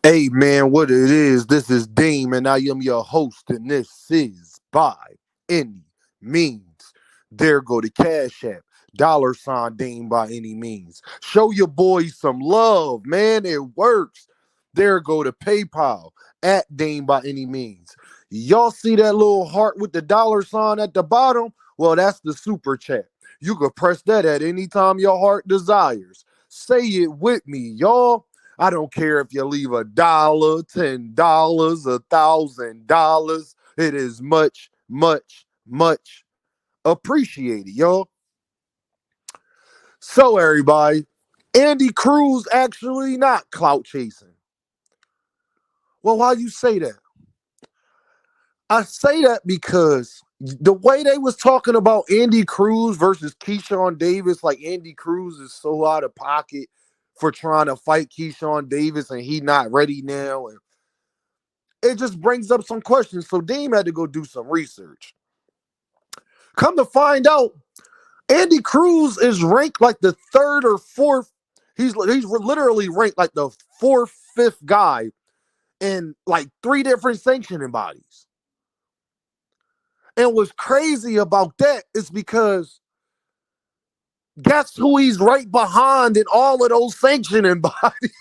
Hey man, what it is, this is Deem and I am your host and this is By Any Means. There go the Cash App, $ Deem by any means. Show your boys some love, man, it works. There go the PayPal at Deem by any means. Y'all see that little heart with the $ at the bottom? Well, that's the super chat. You could press that at any time your heart desires. Say it with me, y'all. I don't care if you leave $1, $10, $1,000. It is much, much, much appreciated, y'all. So, everybody, Andy Cruz actually not clout chasing. Well, why you say that? I say that because the way they was talking about Andy Cruz versus Keyshawndavis, like Andy Cruz is so out of pocket for trying to fight Keyshawndavis and he not ready now, and it just brings up some questions. So Deem had to go do some research. Come to find out, Andy Cruz is ranked like the third or fourth. He's literally ranked like the fourth, fifth guy in like three different sanctioning bodies. And what's crazy about that is because guess who he's right behind in all of those sanctioning bodies?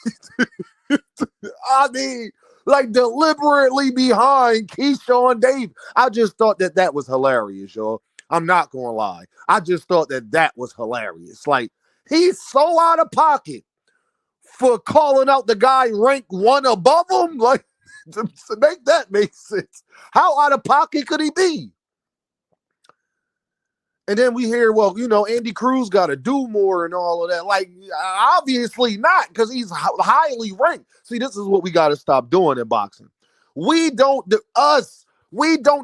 I mean, like deliberately behind Keyshawndavis. I just thought that was hilarious, y'all. I'm not gonna lie. I just thought that was hilarious. Like, he's so out of pocket for calling out the guy ranked one above him. Like, to make that make sense. How out of pocket could he be? And then we hear, well, Andy Cruz got to do more and all of that. Like, obviously not, because he's highly ranked. See, this is what we got to stop doing in boxing. We don't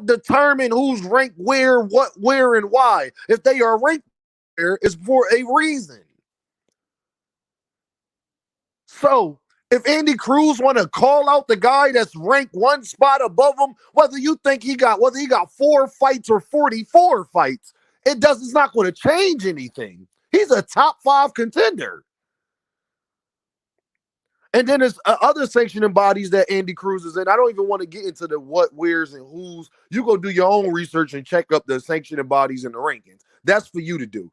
determine who's ranked where, what, where, and why. If they are ranked there, it's for a reason. So if Andy Cruz want to call out the guy that's ranked one spot above him, whether he got 4 fights or 44 fights, it's not going to change anything. He's a top 5 contender. And then there's other sanctioning bodies that Andy Cruz is in. I don't even want to get into the what, where's, and who's. You go do your own research and check up the sanctioning bodies and the rankings. That's for you to do.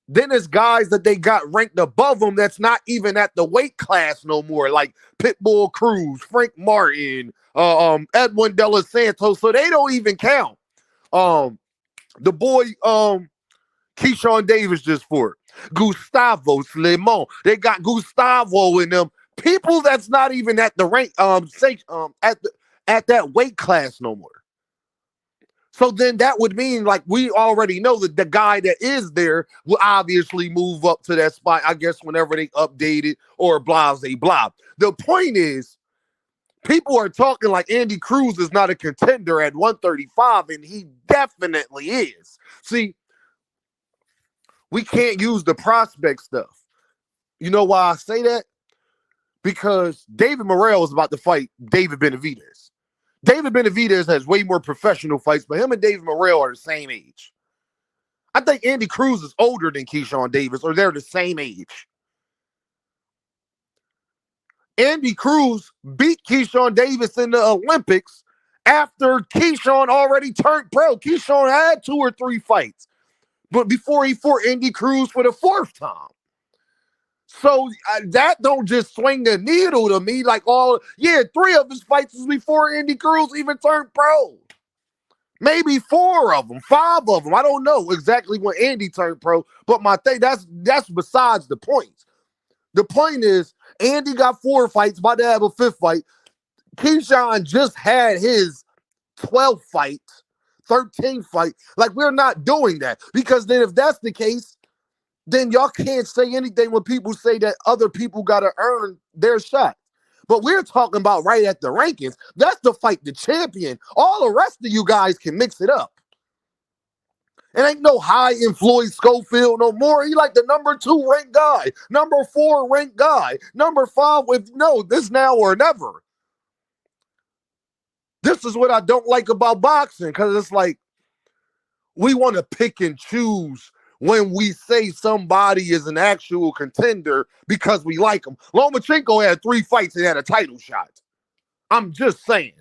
Then there's guys that they got ranked above them that's not even at the weight class no more, like Pitbull Cruz, Frank Martin, Edwin De Los Santos. So they don't even count. The boy Keyshawndavis just for it. Gustavo Slimon. They got Gustavo in them. People that's not even at the rank at that weight class no more. So then that would mean, like, we already know that the guy that is there will obviously move up to that spot, I guess, whenever they update it or blah. The point is, people are talking like Andy Cruz is not a contender at 135, and he definitely is. See, we can't use the prospect stuff. You know why I say that? Because David Morrell is about to fight David Benavidez. David Benavidez has way more professional fights, but him and David Morrell are the same age. I think Andy Cruz is older than Keyshawndavis, or they're the same age. Andy Cruz beat Keyshawndavis in the Olympics after Keyshawn already turned pro. Keyshawn had 2 or 3 fights, but before he fought Andy Cruz for the 4th time. So that don't just swing the needle to me. Like, 3 of his fights was before Andy Cruz even turned pro. Maybe 4 of them, 5 of them. I don't know exactly when Andy turned pro, but my thing, that's besides the point. The point is, Andy got 4 fights, about to have a 5th fight. Keyshawn just had his 12th fight, 13th fight. Like, we're not doing that, because then if that's the case, then y'all can't say anything when people say that other people got to earn their shot. But we're talking about right at the rankings. That's to fight the champion. All the rest of you guys can mix it up. It ain't no high in Floyd Schofield no more. He like the number 2 ranked guy, number 4 ranked guy, number 5 with this now or never. This is what I don't like about boxing, because it's like we want to pick and choose when we say somebody is an actual contender because we like them. Lomachenko had 3 fights and had a title shot. I'm just saying.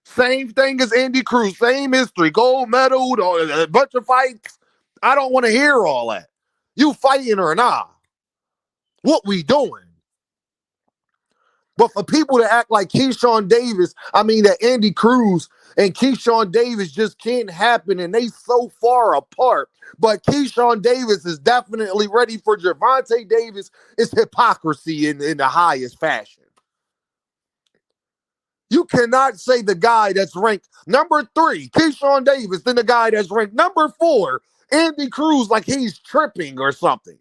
Same thing as Andy Cruz, same history, gold medal, a bunch of fights. I don't want to hear all that. You fighting or not? What we doing? But for people to act like that Andy Cruz and Keyshawndavis just can't happen, and they so far apart. But Keyshawndavis is definitely ready for Gervontadavis. It's hypocrisy in the highest fashion. You cannot say the guy that's ranked number 3, Keyshawndavis, then the guy that's ranked number 4, Andy Cruz, like he's tripping or something.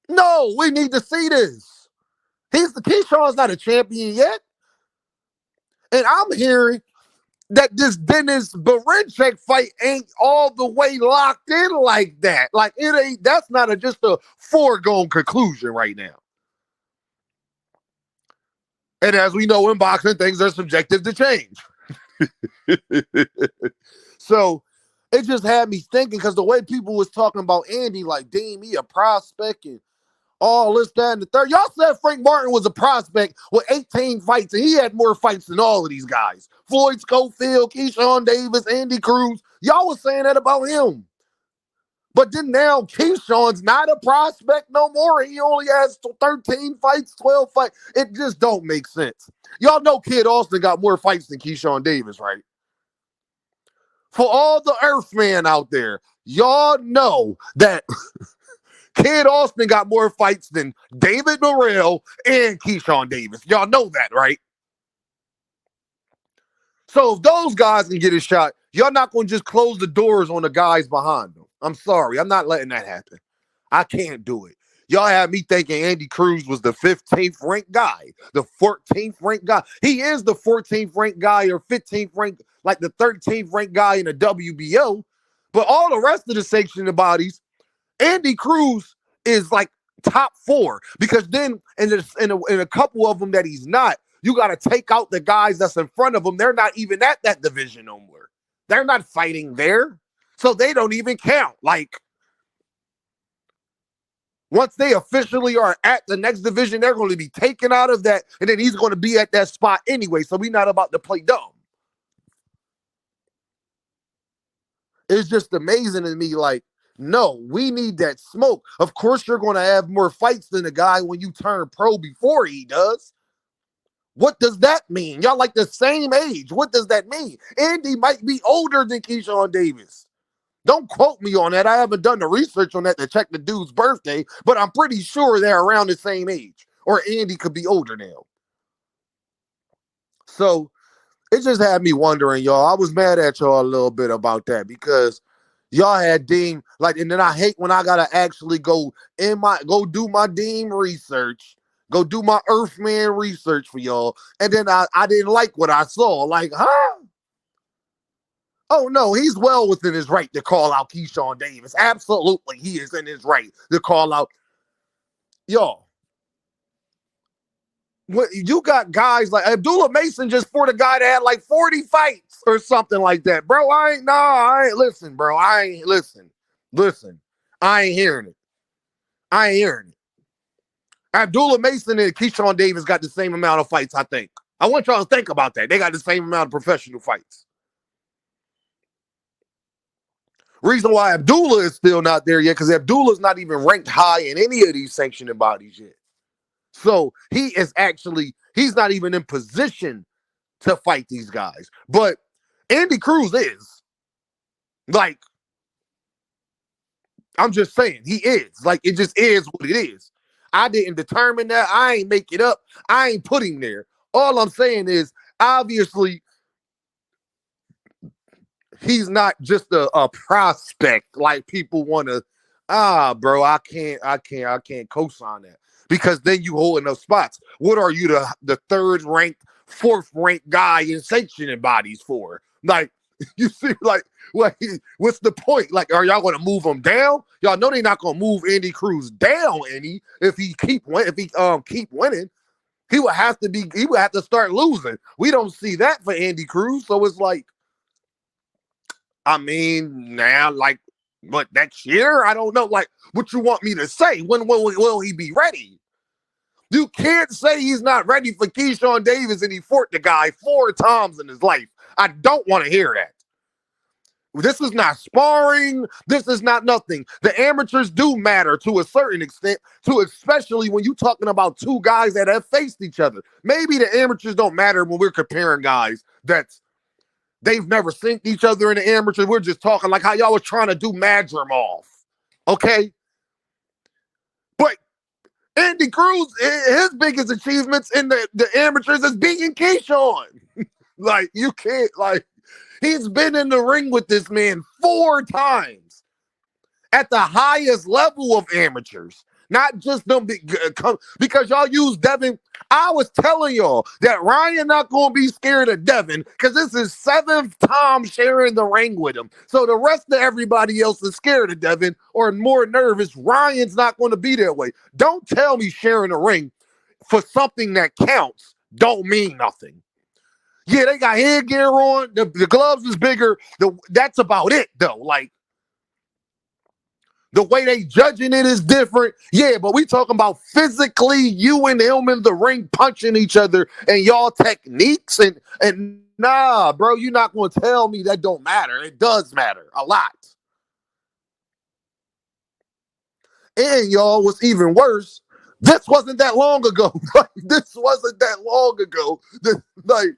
No, we need to see this. Keyshawn's not a champion yet. And I'm hearing that this Dennis Berinchek fight ain't all the way locked in like that. Like it ain't, that's not just a foregone conclusion right now. And as we know in boxing, things are subjective to change. So it just had me thinking, because the way people was talking about Andy, like, damn, he a prospect and all this, that, and the third. Y'all said Frank Martin was a prospect with 18 fights, and he had more fights than all of these guys. Floyd Schofield, Keyshawndavis, Andy Cruz. Y'all was saying that about him. But then now Keyshawn's not a prospect no more. He only has 13 fights, 12 fights. It just don't make sense. Y'all know Kid Austin got more fights than Keyshawndavis, right? For all the Earthman out there, y'all know that Kid Austin got more fights than David Morrell and Keyshawndavis. Y'all know that, right? So if those guys can get a shot, y'all not going to just close the doors on the guys behind them. I'm sorry. I'm not letting that happen. I can't do it. Y'all had me thinking Andy Cruz was the 15th ranked guy, the 14th ranked guy. He is the 14th ranked guy or 15th ranked, like the 13th ranked guy in the WBO. But all the rest of the sanctioned bodies, Andy Cruz is like top 4, because then in a couple of them that he's not, you got to take out the guys that's in front of him. They're not even at that division no more. They're not fighting there. So they don't even count. Like, once they officially are at the next division, they're going to be taken out of that, and then he's going to be at that spot anyway, so we're not about to play dumb. It's just amazing to me, like, no, we need that smoke. Of course, you're going to have more fights than a guy when you turn pro before he does. What does that mean? Y'all like the same age. What does that mean? Andy might be older than Keyshawndavis. Don't quote me on that. I haven't done the research on that to check the dude's birthday, but I'm pretty sure they're around the same age. Or Andy could be older now. So it just had me wondering, y'all. I was mad at y'all a little bit about that, because y'all had Dean, like, and then I hate when I gotta actually go do my Dean research, go do my Earthman research for y'all, and then I didn't like what I saw. Like, huh? Oh no, he's well within his right to call out Keyshawndavis. Absolutely, he is in his right to call out. Y'all, you got guys like Abdullah Mason just fought a guy that had like 40 fights or something like that. Bro, listen, bro. Listen. I ain't hearing it. Abdullah Mason and Keyshawndavis got the same amount of fights, I think. I want y'all to think about that. They got the same amount of professional fights. Reason why Abdullah is still not there yet, because Abdullah's not even ranked high in any of these sanctioning bodies yet. So he's not even in position to fight these guys. But Andy Cruz is. Like, I'm just saying, he is. Like, it just is what it is. I didn't determine that. I ain't make it up. I ain't put him there. All I'm saying is, obviously, he's not just a prospect like people want to. Bro, I can't co-sign that, because then you hold enough spots. What are you, the 3rd ranked, 4th ranked guy in sanctioning bodies for? Like, you see, like, what's the point? Like, are y'all going to move him down? Y'all know they're not going to move Andy Cruz down any if he keep winning. He would have to start losing. We don't see that for Andy Cruz, so it's like, I mean, now, like, But next year, I don't know. Like, what you want me to say? When will he be ready? You can't say he's not ready for Keyshawndavis and he fought the guy 4 times in his life. I don't want to hear that. This is not sparring. This is not nothing. The amateurs do matter to a certain extent, especially when you're talking about 2 guys that have faced each other. Maybe the amateurs don't matter when we're comparing guys that's they've never seen each other in the amateur. We're just talking like how y'all was trying to do Madrimov. Okay? But Andy Cruz, his biggest achievements in the amateurs is beating Keyshawn. Like, you can't, like, he's been in the ring with this man 4 times at the highest level of amateurs. Not just them because y'all use Devin. I was telling y'all that Ryan not going to be scared of Devin because this is 7th time sharing the ring with him. So the rest of everybody else is scared of Devin or more nervous. Ryan's not going to be that way. Don't tell me sharing the ring for something that counts don't mean nothing. Yeah, they got headgear on. The gloves is bigger. That's about it, though. Like, the way they judging it is different. Yeah, but we talking about physically you and him in the ring punching each other and y'all techniques and nah, bro, you're not going to tell me that don't matter. It does matter a lot. And y'all, what's even worse, this wasn't that long ago. This wasn't that long ago. Like,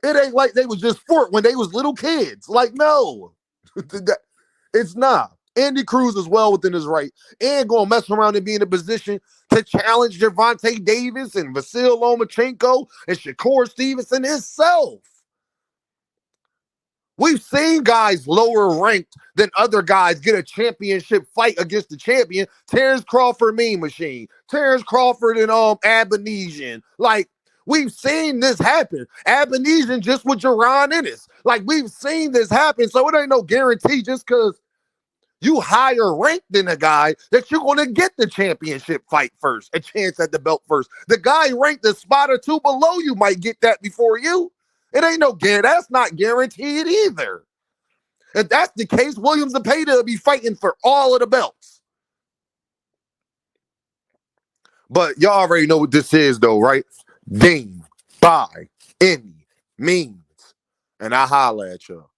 it ain't like they was just fought when they was little kids. Like, no, it's not. Andy Cruz is well within his right and going to mess around and be in a position to challenge gervontadavis and Vasyl Lomachenko and Shakur Stevenson himself. We've seen guys lower ranked than other guys get a championship fight against the champion. Terrence Crawford, Mean Machine. Terrence Crawford and Abanesian. Like, we've seen this happen. Abanesian just with Jaron Ennis. Like, we've seen this happen. So it ain't no guarantee just because you higher ranked than a guy that you're going to get the championship fight first, a chance at the belt first. The guy ranked a spot or 2 below you might get that before you. It ain't no guarantee. That's not guaranteed either. If that's the case, Williams and Payda will be fighting for all of the belts. But y'all already know what this is, though, right? Ding, by any means. And I holla at y'all.